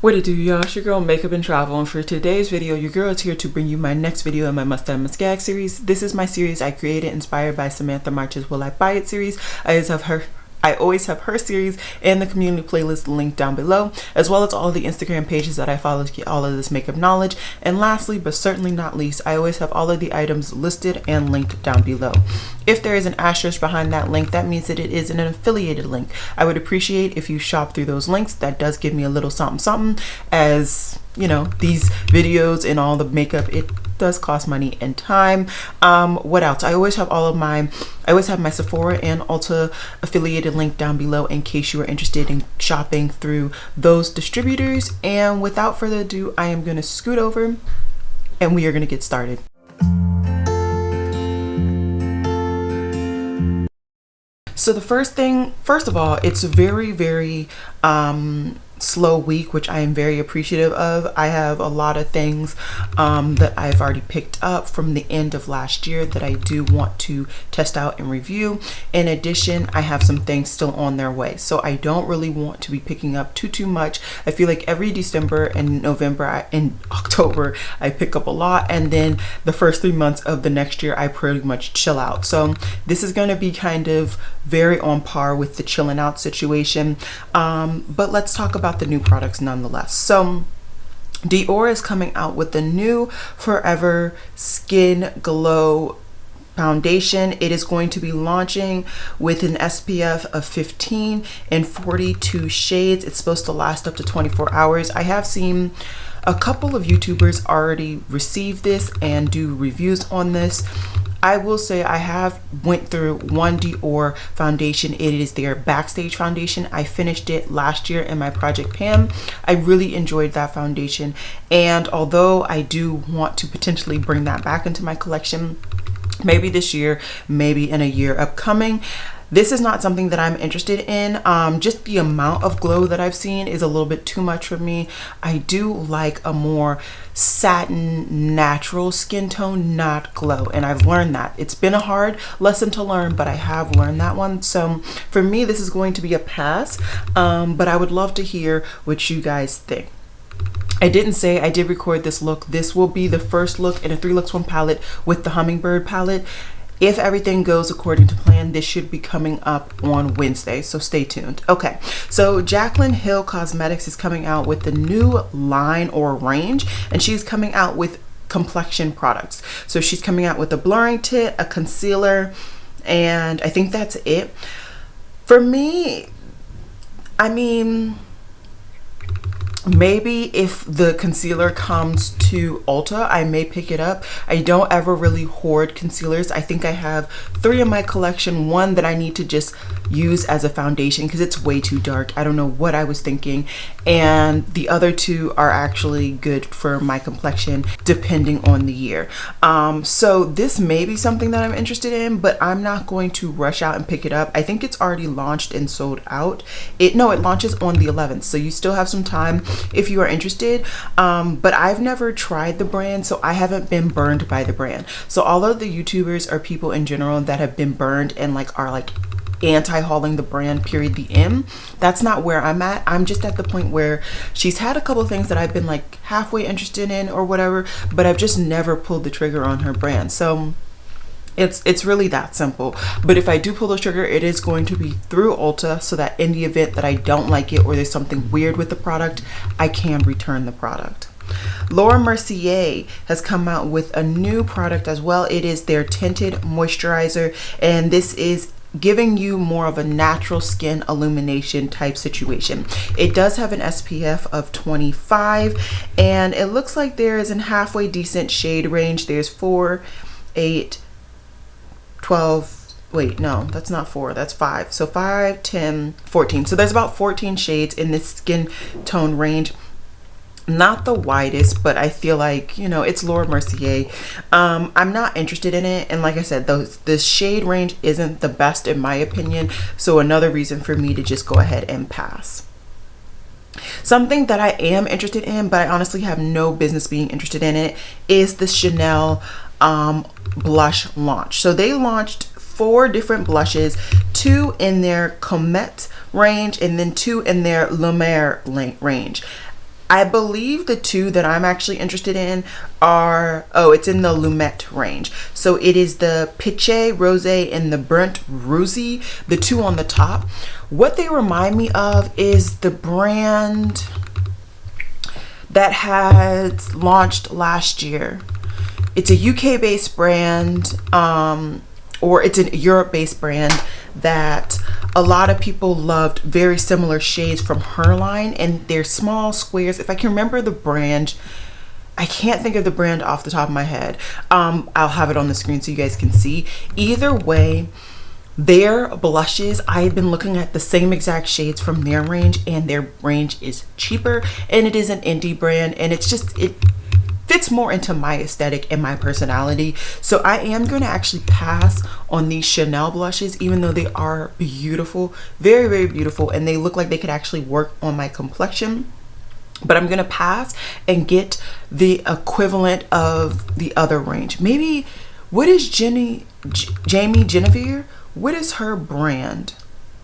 What it do, y'all? It's your girl Makeup and Travel, and for today's video, your girl is here to bring you my next video in my Must Have Must Gag series. This is my series I created inspired by Samantha March's Will I Buy It series. I always have her series and the community playlist linked down below, as well as all the Instagram pages that I follow to get all of this makeup knowledge. And lastly, but certainly not least, I always have all of the items listed and linked down below. If there is an asterisk behind that link, that means that it is an affiliated link. I would appreciate if you shop through those links. That does give me a little something something, as you know, these videos and all the makeup, it does cost money and time. What else? I always have my Sephora and Ulta affiliated link down below in case you are interested in shopping through those distributors. And without further ado, I am going to scoot over and we are going to get started. So the first of all, it's a very slow week, which I am very appreciative of. I have a lot of things that I've already picked up from the end of last year that I do want to test out and review. In addition, I have some things still on their way, so I don't really want to be picking up too much. I feel like every December and November and October I pick up a lot, and then the first 3 months of the next year I pretty much chill out. So this is going to be kind of very on par with the chilling out situation, but let's talk about the new products nonetheless. So Dior is coming out with the new Forever Skin Glow foundation. It is going to be launching with an SPF of 15 and 42 shades. It's supposed to last up to 24 hours. I have seen a couple of YouTubers already receive this and do reviews on this. I will say I have went through one Dior foundation. It is their Backstage foundation. I finished it last year in my Project Pam. I really enjoyed that foundation, and although I do want to potentially bring that back into my collection, maybe this year, maybe in a year upcoming, this is not something that I'm interested in. Just the amount of glow that I've seen is a little bit too much for me. I do like a more satin, natural skin tone, not glow. And I've learned that. It's been a hard lesson to learn, but I have learned that one. So for me, this is going to be a pass. But I would love to hear what you guys think. I didn't say I did record this look. This will be the first look in a 3 Looks 1 palette with the Hummingbird palette. If everything goes according to plan, this should be coming up on Wednesday, so stay tuned. Okay, so Jaclyn Hill Cosmetics is coming out with the new line or range, and she's coming out with Complexion products. So she's coming out with a blurring tint, a concealer, and I think that's it. For me, I mean, maybe if the concealer comes to Ulta, I may pick it up. I don't ever really hoard concealers. I think I have 3 in my collection. One that I need to just use as a foundation because it's way too dark. I don't know what I was thinking. And the other 2 are actually good for my complexion depending on the year. So this may be something that I'm interested in, but I'm not going to rush out and pick it up. I think it's already launched and sold out. It launches on the 11th, so you still have some time if you are interested. But I've never tried the brand, so I haven't been burned by the brand. So all of the YouTubers or people in general that have been burned and are anti-hauling the brand, period, the end. That's not where I'm at. I'm just at the point where she's had a couple things that I've been halfway interested in or whatever, but I've just never pulled the trigger on her brand. So it's really that simple. But if I do pull the trigger, it is going to be through Ulta, so that in the event that I don't like it or there's something weird with the product, I can return the product. Laura Mercier has come out with a new product as well. It is their tinted moisturizer, and this is giving you more of a natural skin illumination type situation. It does have an SPF of 25, and it looks like there is a halfway decent shade range. There's 4, 8, 12, wait, no, that's not 4, that's 5. So 5, 10, 14. So there's about 14 shades in this skin tone range. Not the widest, but I feel like, you know, it's Laura Mercier. I'm not interested in it, and like I said, the shade range isn't the best in my opinion, so another reason for me to just go ahead and pass. Something that I am interested in, but I honestly have no business being interested in it, is the Chanel blush launch. So they launched 4 different blushes, 2 in their Comet range and then 2 in their Lumiere range. I believe the two that I'm actually interested in are, oh, it's in the Lumet range. So it is the Piche Rose and the Burnt Rosy, the two on the top. What they remind me of is the brand that had launched last year. It's a UK based brand, or it's a Europe based brand that a lot of people loved. Very similar shades from her line, and they're small squares. If I can remember the brand, I can't think of the brand off the top of my head. I'll have it on the screen so you guys can see. Either way, their blushes, I've been looking at the same exact shades from their range, and their range is cheaper, and it is an indie brand, and it's just, it fits more into my aesthetic and my personality. So I am going to actually pass on these Chanel blushes, even though they are beautiful, very, very beautiful, and they look like they could actually work on my complexion. But I'm going to pass and get the equivalent of the other range. Maybe, what is Jamie Genevieve? What is her brand?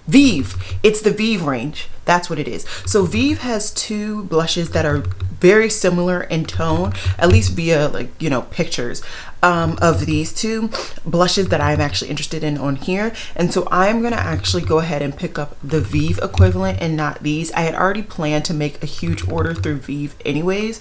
Vive. It's the Vive range. That's what it is. So Vive has two blushes that are very similar in tone, at least via, like, you know, pictures of these two blushes that I'm actually interested in on here. And so I'm gonna actually go ahead and pick up the Vive equivalent and not these. I had already planned to make a huge order through Vive anyways.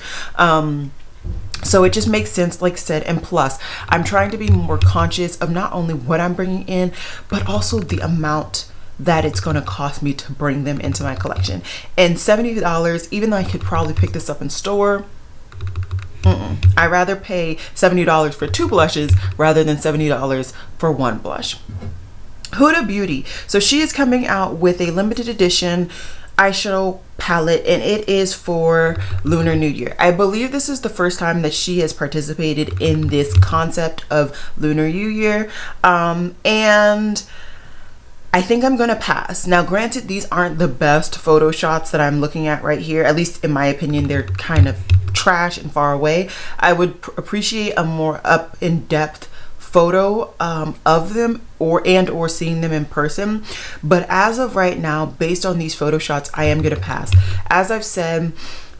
So it just makes sense, like I said, and plus I'm trying to be more conscious of not only what I'm bringing in, but also the amount that it's going to cost me to bring them into my collection. And $70, even though I could probably pick this up in store, I'd rather pay $70 for two blushes rather than $70 for one blush. Huda Beauty, so she is coming out with a limited edition eyeshadow palette, and it is for Lunar New Year. I believe this is the first time that she has participated in this concept of Lunar New Year, and I think I'm gonna pass. Now granted, these aren't the best photo shots that I'm looking at right here, at least in my opinion. They're kind of trash and far away. I would appreciate a more up in depth photo of them, or seeing them in person. But as of right now, based on these photo shots, I am gonna pass. As I've said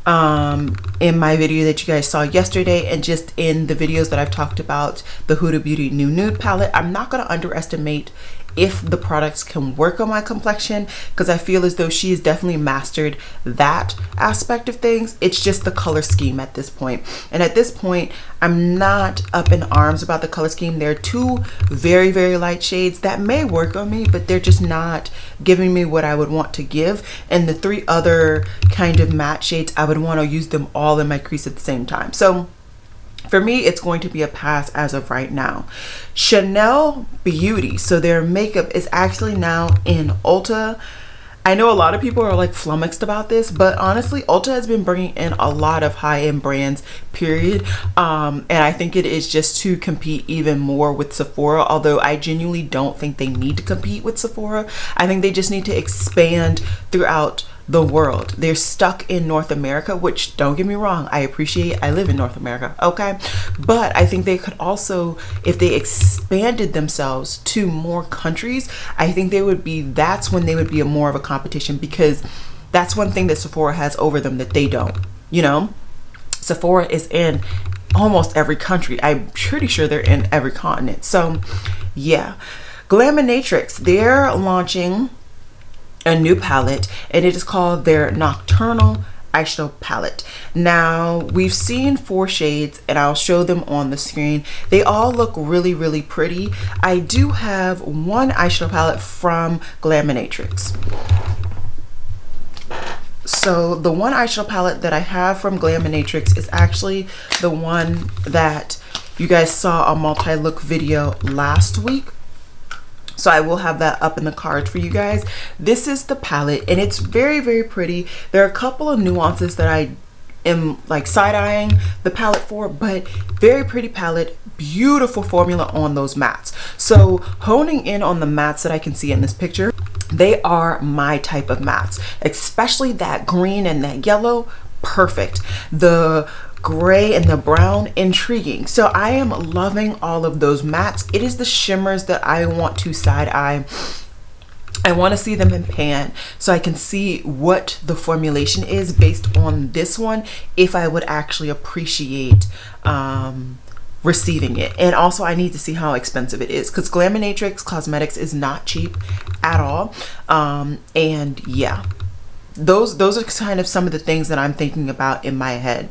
in my video that you guys saw yesterday, and just in the videos that I've talked about the Huda Beauty New Nude palette, I'm not gonna underestimate if the products can work on my complexion, because I feel as though she has definitely mastered that aspect of things. It's just the color scheme at this point. And at this point, I'm not up in arms about the color scheme. There are two very, very light shades that may work on me, but they're just not giving me what I would want to give. And the three other kind of matte shades, I would want to use them all in my crease at the same time. So for me, it's going to be a pass as of right now. Chanel Beauty, so their makeup is actually now in Ulta. I know a lot of people are like flummoxed about this, but honestly, Ulta has been bringing in a lot of high-end brands, period. And I think it is just to compete even more with Sephora, although I genuinely don't think they need to compete with Sephora. I think they just need to expand throughout the world. They're stuck in North America, which, don't get me wrong, I appreciate. I live in North America, okay? But I think they could also, if they expanded themselves to more countries, I think they would be, that's when they would be more of a competition, because that's one thing that Sephora has over them that they don't, you know? Sephora is in almost every country. I'm pretty sure they're in every continent. So yeah. Glaminatrix, they're launching a new palette, and it is called their Nocturnal eyeshadow palette. Now we've seen 4 shades, and I'll show them on the screen. They all look really, really pretty. I do have one eyeshadow palette from Glaminatrix. So the one eyeshadow palette that I have from Glaminatrix is actually the one that you guys saw a multi-look video last week. So I will have that up in the cards for you guys. This is the palette, and it's very, very pretty. There are a couple of nuances that I am like side-eyeing the palette for, but very pretty palette, beautiful formula on those mattes. So honing in on the mattes that I can see in this picture, they are my type of mattes, especially that green and that yellow, perfect. The gray and the brown, intriguing. So I am loving all of those mattes. It is the shimmers that I want to side eye. I want to see them in pan so I can see what the formulation is based on this one, if I would actually appreciate receiving it. And also I need to see how expensive it is, because Glaminatrix Cosmetics is not cheap at all. And yeah, those are kind of some of the things that I'm thinking about in my head.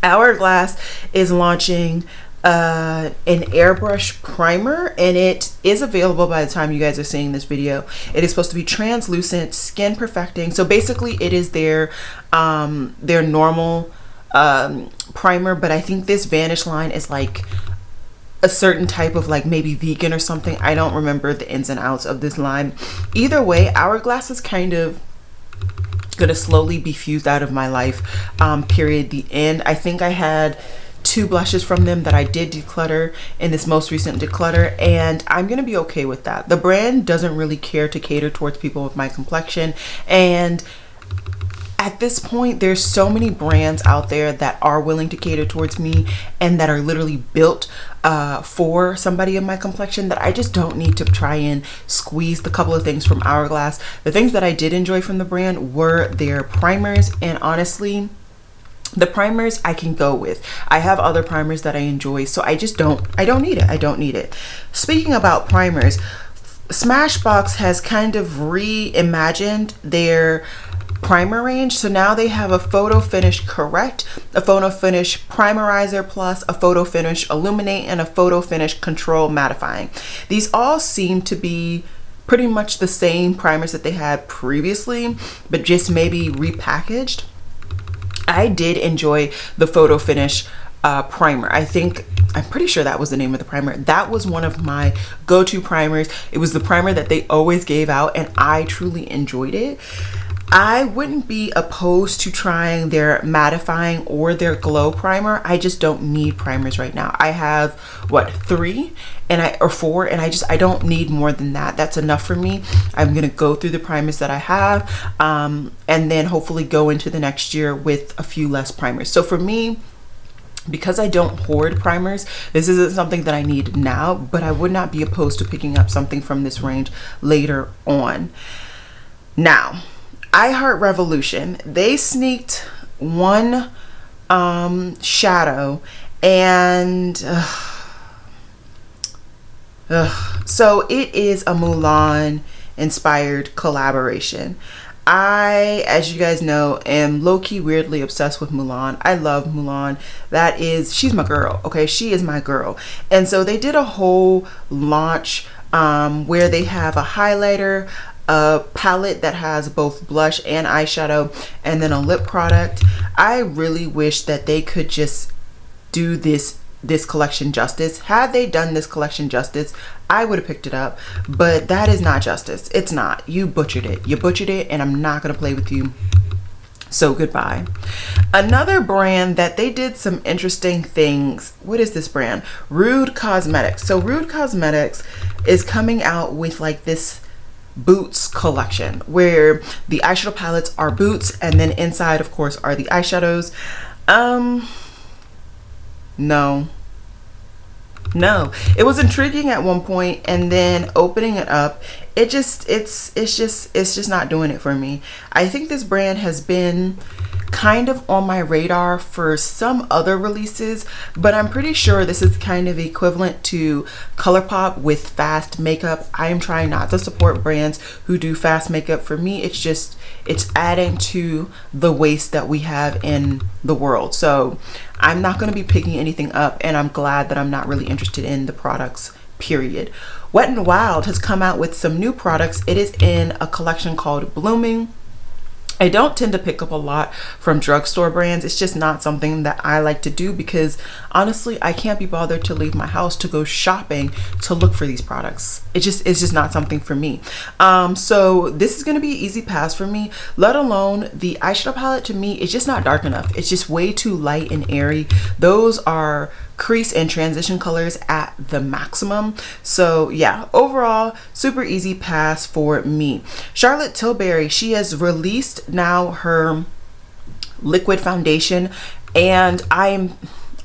Hourglass is launching an airbrush primer, and it is available by the time you guys are seeing this video. It is supposed to be translucent, skin perfecting. So basically it is their normal primer, but I think this Vanish line is like a certain type of like maybe vegan or something. I don't remember the ins and outs of this line. Either way, Hourglass is kind of gonna slowly be fused out of my life, period, the end. I think I had 2 blushes from them that I did declutter in this most recent declutter, and I'm gonna be okay with that. The brand doesn't really care to cater towards people with my complexion, and at this point there's so many brands out there that are willing to cater towards me and that are literally built for somebody in my complexion, that I just don't need to try and squeeze the couple of things from Hourglass. The things that I did enjoy from the brand were their primers, and honestly, the primers I can go with. I have other primers that I enjoy, so I don't need it. Speaking about primers, Smashbox has kind of reimagined their primer range. So now they have a Photo Finish Correct, a Photo Finish Primerizer Plus, a Photo Finish Illuminate, and a Photo Finish Control Mattifying. These all seem to be pretty much the same primers that they had previously, but just maybe repackaged. I did enjoy the Photo Finish primer. I'm pretty sure that was the name of the primer. That was one of my go-to primers. It was the primer that they always gave out, and I truly enjoyed it. I wouldn't be opposed to trying their mattifying or their glow primer. I just don't need primers right now. I have what, 3 or 4, and I don't need more than that. That's enough for me. I'm gonna go through the primers that I have, and then hopefully go into the next year with a few less primers. So for me, because I don't hoard primers, this isn't something that I need now, but I would not be opposed to picking up something from this range later on. Now, I Heart Revolution, they sneaked one shadow, and so it is a Mulan inspired collaboration. I, as you guys know, am low-key weirdly obsessed with Mulan. I love Mulan. She's my girl, okay? She is my girl. And so they did a whole launch where they have a highlighter, a palette that has both blush and eyeshadow, and then a lip product. I really wish that they could just do this collection justice. Had they done this collection justice, I would have picked it up, but that is not justice. It's not. You butchered it. You butchered it, and I'm not gonna play with you. So goodbye. Another brand that they did some interesting things. What is this brand? Rude Cosmetics. So Rude Cosmetics is coming out with like this boots collection where the eyeshadow palettes are boots, and then inside of course are the eyeshadows. No, it was intriguing at one point, and then opening it up, it's just not doing it for me. I think this brand has been kind of on my radar for some other releases, but I'm pretty sure this is kind of equivalent to Colourpop with fast makeup. I am trying not to support brands who do fast makeup. For me, it's adding to the waste that we have in the world. So I'm not going to be picking anything up, and I'm glad that I'm not really interested in the products, period. Wet n Wild has come out with some new products. It is in a collection called Bloomin. I don't tend to pick up a lot from drugstore brands. It's just not something that I like to do, because honestly, I can't be bothered to leave my house to go shopping to look for these products. It's just not something for me. So this is gonna be an easy pass for me, let alone the eyeshadow palette. To me, it's just not dark enough. It's just way too light and airy. Those are crease and transition colors at the maximum. So yeah, overall, super easy pass for me. Charlotte Tilbury, she has released now her liquid foundation, and I'm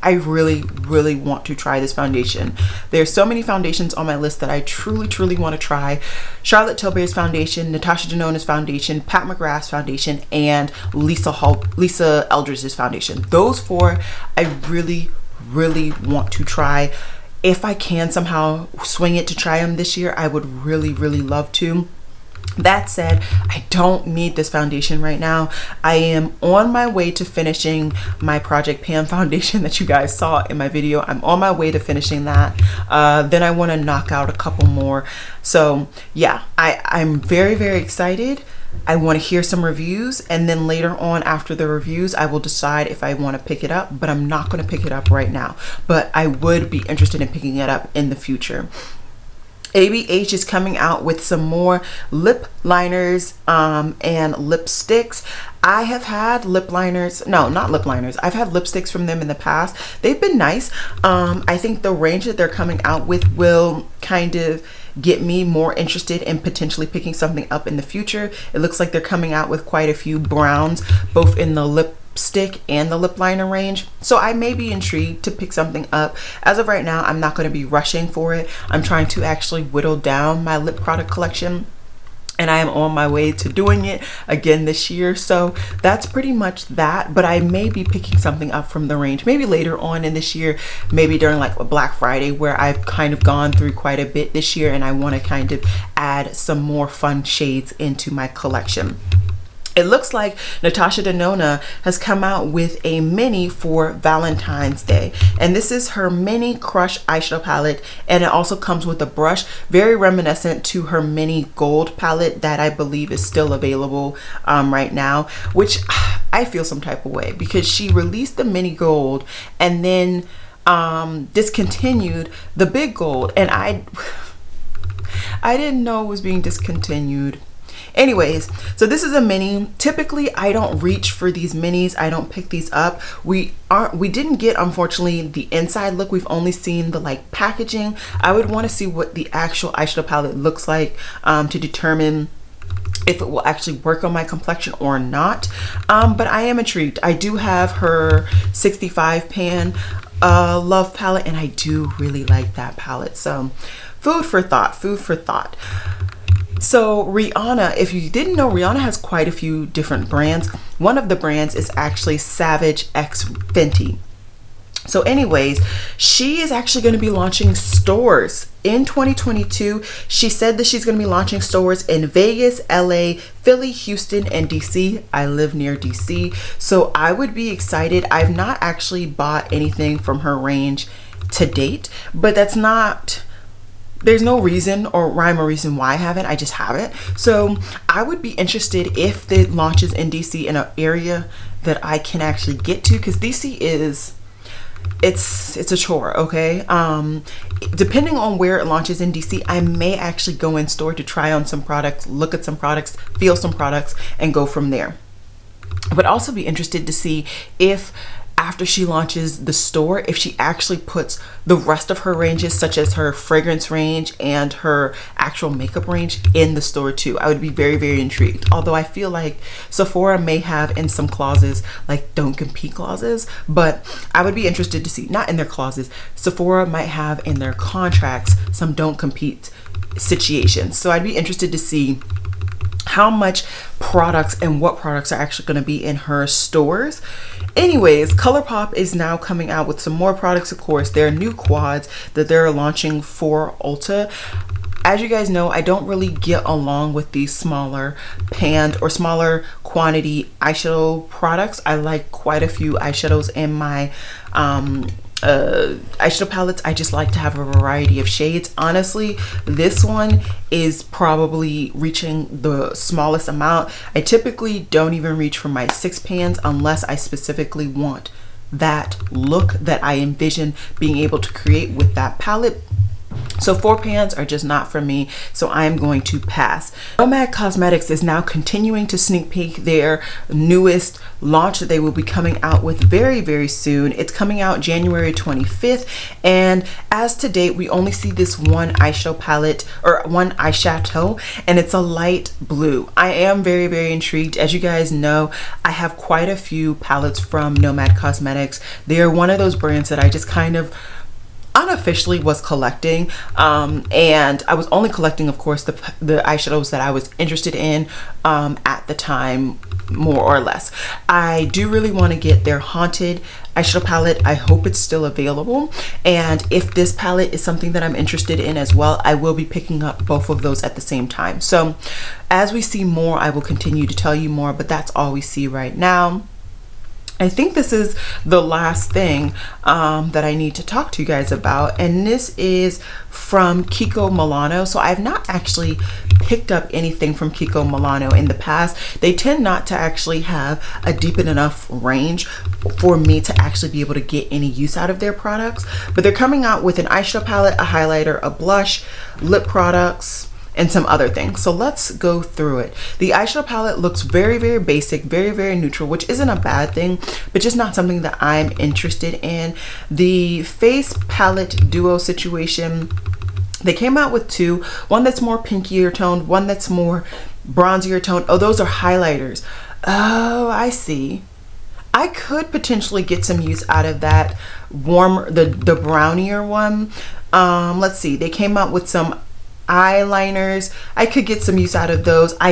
I really want to try this foundation. There's so many foundations on my list that I truly want to try. Charlotte Tilbury's foundation, Natasha Denona's foundation, Pat McGrath's foundation, and Lisa Eldridge's foundation. Those four I really want to try. If I can somehow swing it to try them this year, I would really love to. That said, I don't need this foundation right now. I am on my way to finishing my Project Pam foundation that you guys saw in my video. I'm on my way to finishing that. Then I want to knock out a couple more. So yeah, I'm very excited. I want to hear some reviews, and then later on after the reviews I will decide if I want to pick it up, but I'm not going to pick it up right now. But I would be interested in picking it up in the future. ABH is coming out with some more lip liners and lipsticks. I have had lip liners, no, not lip liners. I've had lipsticks from them in the past. They've been nice. I think the range that they're coming out with will kind of get me more interested in potentially picking something up in the future. It looks like they're coming out with quite a few browns, both in the lipstick and the lip liner range, so I may be intrigued to pick something up. As of right now, I'm not going to be rushing for it. I'm trying to actually whittle down my lip product collection, and I am on my way to doing it again this year. So that's pretty much that, but I may be picking something up from the range maybe later on in this year, maybe during like a Black Friday, where I've kind of gone through quite a bit this year and I want to kind of add some more fun shades into my collection. It looks like Natasha Denona has come out with a mini for Valentine's Day, and this is her mini crush eyeshadow palette, and it also comes with a brush, very reminiscent to her mini gold palette that I believe is still available right now, which I feel some type of way because she released the mini gold and then discontinued the big gold, and I didn't know it was being discontinued. Anyways, so this is a mini. Typically I don't reach for these minis. I don't pick these up. We didn't get, unfortunately, the inside look. We've only seen the like packaging. I would want to see what the actual eyeshadow palette looks like to determine if it will actually work on my complexion or not. But I am intrigued. I do have her 65 pan Love palette, and I do really like that palette. So food for thought. So Rihanna, if you didn't know, Rihanna has quite a few different brands. One of the brands is actually Savage X Fenty. So anyways, she is actually going to be launching stores in 2022. She said that she's going to be launching stores in Vegas, LA, Philly, Houston, and DC. I live near DC, so I would be excited. I've not actually bought anything from her range to date, but that's not... there's no reason or rhyme or reason why I haven't. I just haven't. So I would be interested if it launches in DC, in an area that I can actually get to, because DC is, it's a chore, okay? Depending on where it launches in DC, I may actually go in store to try on some products, look at some products, feel some products, and go from there. I would also be interested to see if after she launches the store, if she actually puts the rest of her ranges, such as her fragrance range and her actual makeup range, in the store too. I would be very intrigued. Although I feel like Sephora may have in some clauses like don't compete clauses, but I would be interested to see, not in their clauses, Sephora might have in their contracts some don't compete situations. So I'd be interested to see how much products and what products are actually going to be in her stores. Anyways, Colourpop is now coming out with some more products. Of course, there are new quads that they're launching for Ulta. As you guys know, I don't really get along with these smaller panned or smaller quantity eyeshadow products. I like quite a few eyeshadows in my eyeshadow palettes. I just like to have a variety of shades. Honestly, this one is probably reaching the smallest amount. I typically don't even reach for my 6 pans unless I specifically want that look that I envision being able to create with that palette. So 4 pans are just not for me, so I'm going to pass. Nomad Cosmetics is now continuing to sneak peek their newest launch that they will be coming out with very, very soon. It's coming out January 25th, and as to date, we only see this one eyeshadow palette, or one eyeshadow, and it's a light blue. I am very, very intrigued. As you guys know, I have quite a few palettes from Nomad Cosmetics. They are one of those brands that I just kind of unofficially was collecting, and I was only collecting, of course, the eyeshadows that I was interested in at the time, more or less. I do really want to get their Haunted eyeshadow palette. I hope it's still available, and if this palette is something that I'm interested in as well, I will be picking up both of those at the same time. So as we see more, I will continue to tell you more, but that's all we see right now. I think this is the last thing that I need to talk to you guys about, and this is from Kiko Milano. So I've not actually picked up anything from Kiko Milano in the past. They tend not to actually have a deep enough range for me to actually be able to get any use out of their products, but they're coming out with an eyeshadow palette, a highlighter, a blush, lip products, and some other things. So let's go through it. The eyeshadow palette looks very, very basic, very, very neutral, which isn't a bad thing, but just not something that I'm interested in. The face palette duo situation, they came out with 2, one that's more pinkier toned, one that's more bronzier toned. Oh, those are highlighters. Oh, I see. I could potentially get some use out of that warmer, the brownier one. Let's see, they came out with some eyeliners. I could get some use out of those. I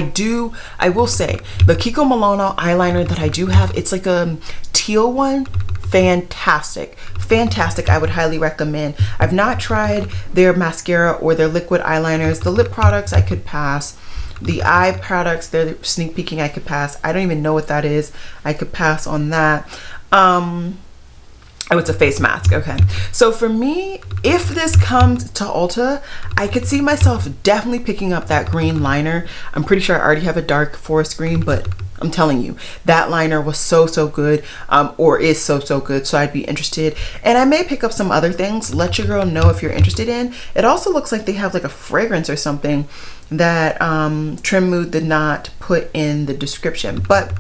will say the Kiko Milano eyeliner that I do have, it's like a teal one. Fantastic, fantastic. I would highly recommend. I've not tried their mascara or their liquid eyeliners. The lip products I could pass. The eye products, they're sneak peeking, I could pass. I don't even know what that is. I could pass on that. Oh, it's a face mask. Okay, so for me, if this comes to Ulta, I could see myself definitely picking up that green liner. I'm pretty sure I already have a dark forest green, but I'm telling you, that liner was so good, or is so good, so I'd be interested. And I may pick up some other things. Let your girl know if you're interested in. It also looks like they have like a fragrance or something that Trim Mood did not put in the description, but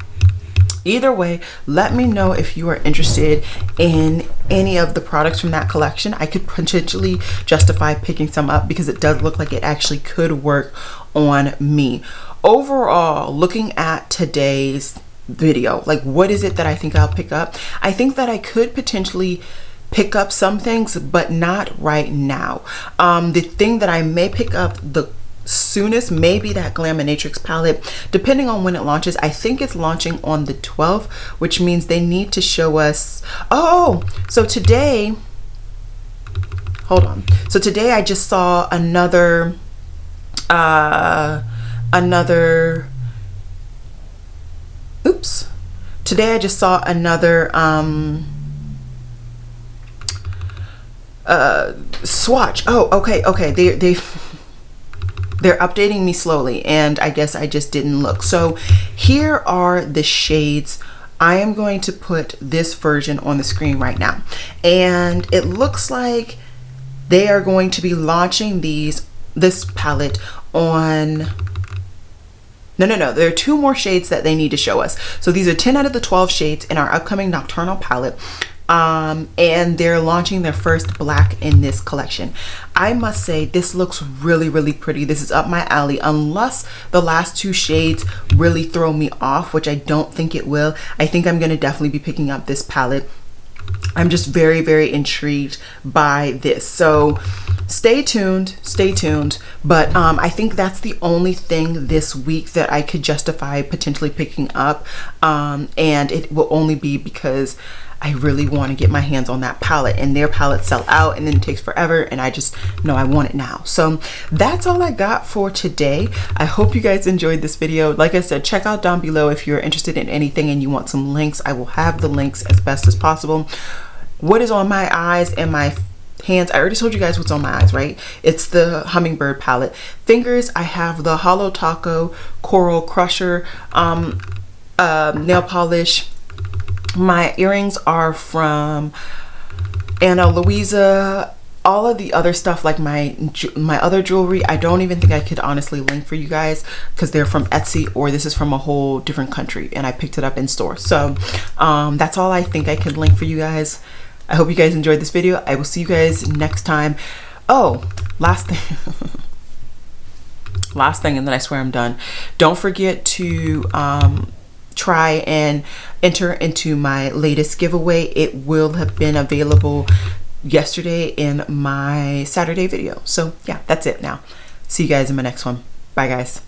either way, let me know if you are interested in any of the products from that collection. I could potentially justify picking some up because it does look like it actually could work on me. Overall, looking at today's video, like what is it that I think I'll pick up? I think that I could potentially pick up some things, but not right now. The thing that I may pick up the soonest, maybe that Glaminatrix palette, depending on when it launches. I think it's launching on the 12th, which means they need to show us. Oh, so today, hold on. So today I just saw another oops. Today I just saw another swatch. Oh, okay. They're updating me slowly, and I guess I just didn't look. So here are the shades. I am going to put this version on the screen right now, and it looks like they are going to be launching this palette on no, there are 2 more shades that they need to show us. So these are 10 out of the 12 shades in our upcoming Nocturnal palette. And they're launching their first black in this collection. I must say this looks really pretty. This is up my alley, unless the last 2 shades really throw me off, which I don't think it will. I think I'm going to definitely be picking up this palette. I'm just very intrigued by this, so stay tuned. But I think that's the only thing this week that I could justify potentially picking up, and it will only be because I really want to get my hands on that palette, and their palettes sell out and then it takes forever, and I just know I want it now. So that's all I got for today. I hope you guys enjoyed this video. Like I said, check out down below if you're interested in anything and you want some links. I will have the links as best as possible. What is on my eyes and my hands, I already told you guys what's on my eyes, right? It's the Hummingbird palette. Fingers, I have the Hollow Taco Coral Crusher nail polish. My earrings are from Ana Luisa all of the other stuff, like my other jewelry, I don't even think I could honestly link for you guys, because they're from Etsy, or this is from a whole different country and I picked it up in store. So that's all I think I can link for you guys. I hope you guys enjoyed this video. I will see you guys next time. Oh, last thing. Last thing, and then I swear I'm done. Don't forget to try and enter into my latest giveaway. It will have been available yesterday in my Saturday video. So yeah, that's it now. See you guys in my next one. Bye guys.